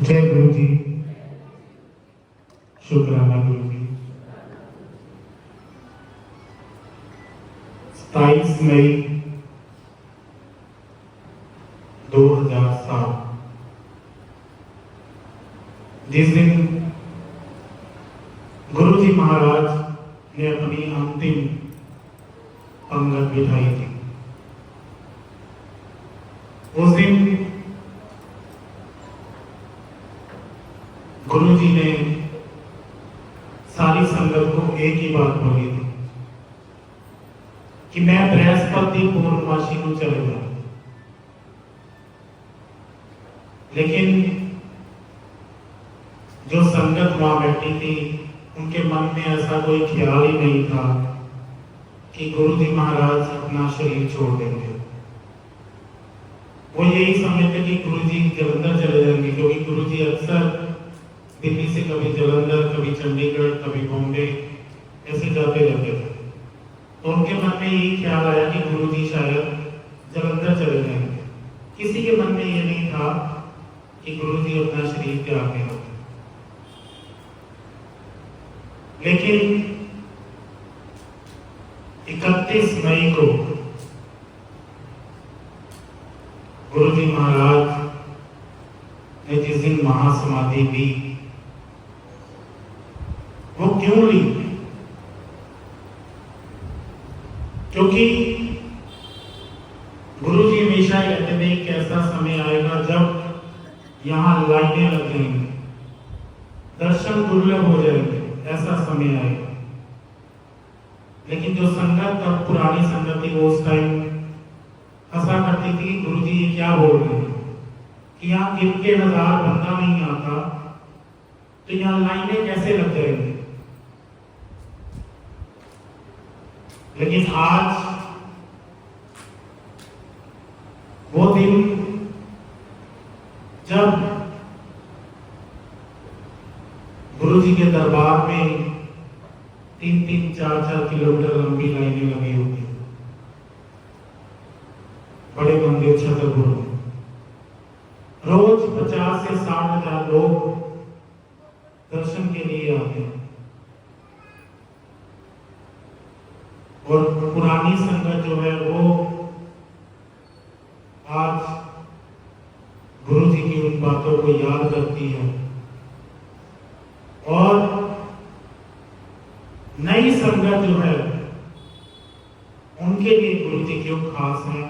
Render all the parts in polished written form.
जय गुरु जी। शुक्राना गुरु जी। 27 मई 2007 जिस दिन गुरु जी महाराज ने अपनी अंतिम पंगत बिठाई थी, उस दिन गुरु जी ने सारी संगत को एक ही बात बोली थी कि मैं बृहस्पति पूर्णमासी को चले जाऊं, लेकिन जो संगत वहां बैठी थी उनके मन में ऐसा कोई ख्याल ही नहीं था कि गुरु जी महाराज अपना शरीर छोड़ देंगे। वो यही समझते कि गुरु जी जलंधर चले जाएंगे, क्योंकि गुरु जी अक्सर दिल्ली से कभी जलंधर, कभी चंडीगढ़, कभी बॉम्बे ऐसे जाते रहते थे। तो उनके मन में यही ख्याल आया कि गुरु जी शायद जलंधर चले जाएंगे। किसी के मन में ये नहीं था कि गुरु जी अपना शरीर त्याग देंगे। लेकिन 31 मई को गुरु जी महाराज ने जिस दिन महासमाधि ली, वो क्यों ली? क्योंकि गुरु जी हमेशा कहते थे कि ऐसा समय आएगा जब यहां लाइनें लग जाएंगी, दर्शन दुर्लभ हो जाएंगे, ऐसा समय आएगा। लेकिन जो संगत और पुरानी संगत थी वो उस टाइम हंसा करती थी, गुरु जी ये क्या बोल रहे हैं कि यहाँ गिन के 1000 बंदा नहीं आता तो यहाँ लाइनें कैसे लग जाएंगी। लेकिन आज वो दिन जब गुरु जी के दरबार में 3-3, 4-4 किलोमीटर लंबी लाइनें लगी होती, बड़े मंदिर छतरपुर में रोज 50 से 60 हजार लोग दर्शन के लिए आते हैं। और पुरानी संगत जो है वो आज गुरु जी की उन बातों को याद करती है, और नई संगत जो है उनके लिए गुरु जी क्यों खास है।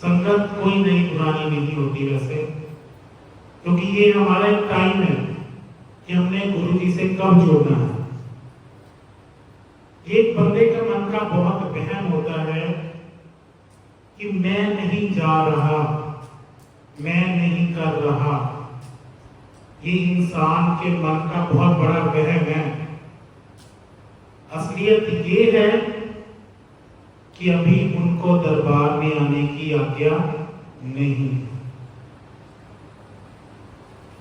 संगत कोई नई पुरानी नहीं होती वैसे, क्योंकि ये हमारा एक टाइम है कि हमने गुरु जी से कब जुड़ना है। एक बंदे का मन का बहुत वहम होता है कि मैं नहीं जा रहा, मैं नहीं कर रहा। ये इंसान के मन का बहुत बड़ा वहम है। असलियत ये है कि अभी उनको दरबार में आने की आज्ञा नहीं,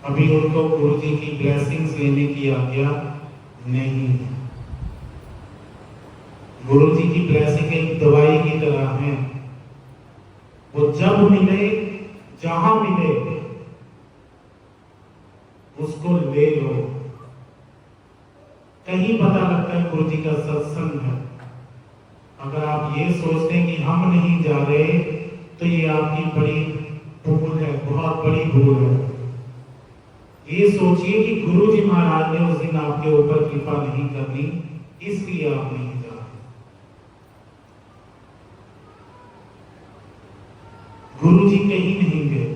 अभी उनको गुरु जी की ब्लेसिंग्स लेने की आज्ञा नहीं। गुरु जी की ब्लेसिंग एक दवाई की तरह है, वो जब मिले, जहां मिले, उसको ले लो। कहीं पता लगता है गुरु जी का सत्संग है। अगर आप ये सोचते हैं कि हम नहीं जा रहे तो ये आपकी बड़ी भूल है, बहुत बड़ी भूल है। ये सोचिए कि गुरु जी महाराज ने उस दिन आपके ऊपर कृपा नहीं करनी, इसलिए आप नहीं जा रहे। गुरु जी कहीं नहीं गए।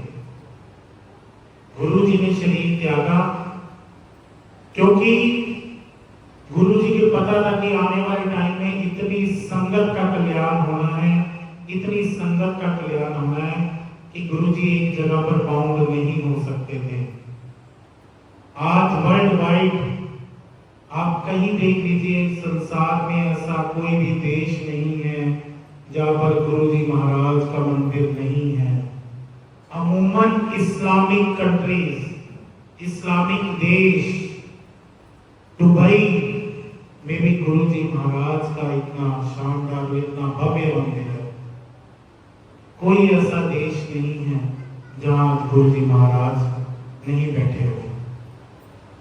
गुरु जी ने शरीर त्यागा क्योंकि गुरु जी को पता था कि आने वाले टाइम में इतनी संगत का कल्याण होना है, इतनी संगत का कल्याण होना है कि गुरु जी एक जगह पर बाउंड नहीं हो सकते थे। आज वर्ल्ड वाइड आप कहीं देख लीजिए, संसार में ऐसा कोई भी देश नहीं है जहां पर गुरु जी महाराज का मंदिर नहीं है। अमूमन इस्लामिक कंट्रीज, इस्लामिक देश, दुबई में भी गुरु जी महाराज का इतना शानदार, इतना भव्य मंदिर है। कोई ऐसा देश नहीं है जहाँ गुरु जी महाराज नहीं बैठे हो।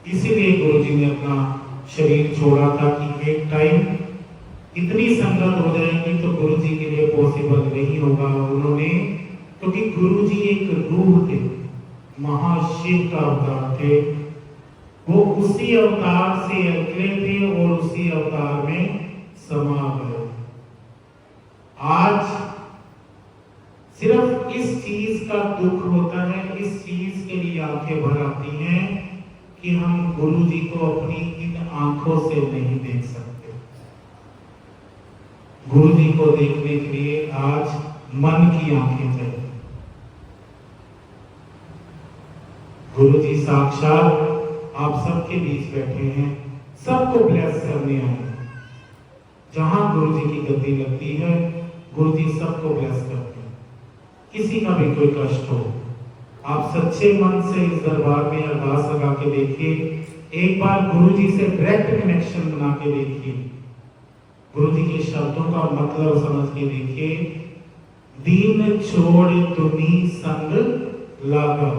इसीलिए गुरु जी ने अपना शरीर छोड़ा था कि एक टाइम इतनी संगत हो जाएगी तो गुरु जी के लिए पॉसिबल नहीं होगा। उन्होंने, क्योंकि गुरु जी एक रूह थे, महाशिव का अवतार थे, वो उसी अवतार से निकले थे और उसी अवतार में समा गए। आज सिर्फ इस चीज का दुख होता है, इस चीज के लिए आंखें भर आती हैं कि हम गुरु जी को अपनी इन आंखों से नहीं देख सकते। गुरु जी को देखने के लिए आज मन की आंखें चाहिए। गुरु जी साक्षात आप सबके बीच बैठे हैं, सबको ब्लेस करने आए हैं। जहां गुरु जी की गद्दी लगती है, गुरु जी सबको ब्लेस करते हैं। किसी का भी कोई कष्ट हो, आप सच्चे मन से इस दरबार में अरदास लगा के देखिए। एक बार गुरु जी से डायरेक्ट कनेक्शन बना के देखिए, गुरु जी के शब्दों का मतलब समझ के देखिए। दीन छोड़ तुम्ही संग लागा।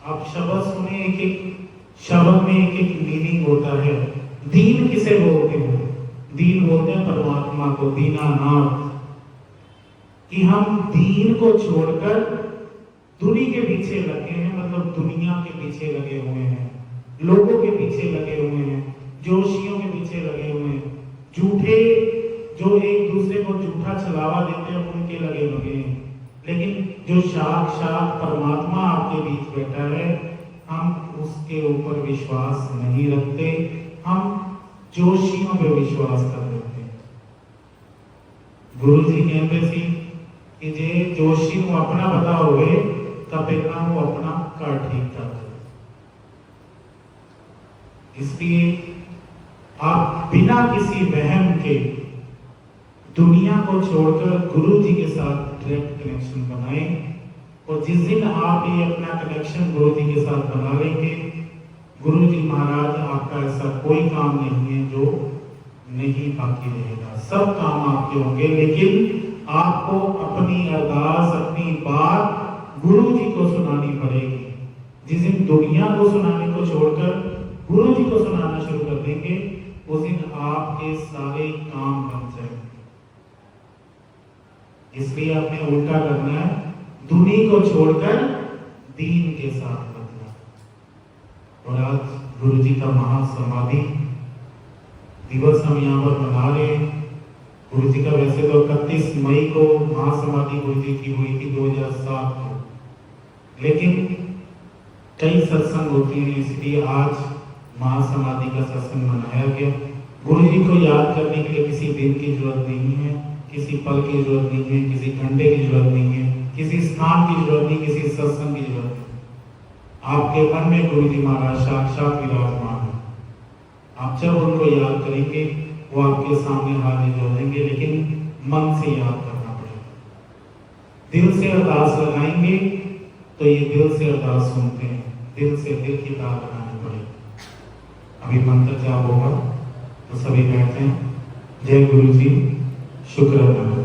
आप शब्द सुने, एक एक शब्द में एक एक मीनिंग होता है। दीन किसे बोलते हैं? दीन बोलते हैं परमात्मा को, दीनानाथ। कि हम दीन को छोड़कर दुनिया के पीछे लगे हैं, मतलब दुनिया के पीछे लगे हुए हैं, लोगों के पीछे लगे हुए हैं, जोशियों के पीछे लगे हुए हैं, झूठे जो एक दूसरे को झूठा छलावा देते हैं उनके लगे हैं। लेकिन जो साक्षात परमात्मा आपके बीच बैठा है, हम उसके ऊपर विश्वास नहीं रखते, हम जोशियों पे विश्वास कर देते हैं। गुरु जी कहते थे कि जे जोशी को अपना पता होवे तब ना वो अपना कर ठीक कर। इसलिए आप बिना किसी वहम के दुनिया को छोड़कर गुरु जी के साथ डायरेक्ट कनेक्शन बनाएं। और जिस दिन आप ये अपना कनेक्शन गुरु जी के साथ बना लेंगे, गुरु जी महाराज आपका ऐसा कोई काम नहीं है जो नहीं बाकी रहेगा, सब काम आपके होंगे। लेकिन आपको अपनी अरदास, अपनी बात गुरु जी को सुनानी पड़ेगी। जिस दिन दुनिया को सुनाने को छोड़कर गुरु जी को सुनाना शुरू कर देंगे, उस दिन आपके सारे काम बन जाएंगे। इसलिए आपने उल्टा करना है, दुनिया को छोड़कर दीन के साथ लगना। और आज गुरु जी का महासमाधि दिवस हम यहाँ पर मना रहे हैं। गुरु जी का वैसे तो 31 मई को महासमाधि गुरु जी की हुई थी 2007 को, लेकिन कई सत्संग होती हैं, इसलिए आज महासमाधि का सत्संग मनाया गया। गुरु जी को याद करने के लिए किसी दिन की जरूरत नहीं है, किसी पल की जरूरत नहीं है, किसी घंटे की जरूरत नहीं है, किसी स्थान की जरूरत नहीं, किसी सत्संग की जरूरत नहीं। आपके मन में गुरु जी महाराज साक्षात विराजमान है। आप जब उनको याद करेंगे, वो आपके सामने हाजिर हो जाएंगे, लेकिन मन से याद करना पड़ेगा। दिल से अरदास लगाएंगे तो ये दिल से अरदास सुनते हैं, दिल से दिल की बात लगानी पड़ेगी। अभी मंत्र जाप होगा तो सभी बैठते हैं। जय गुरु जी। शुक्र।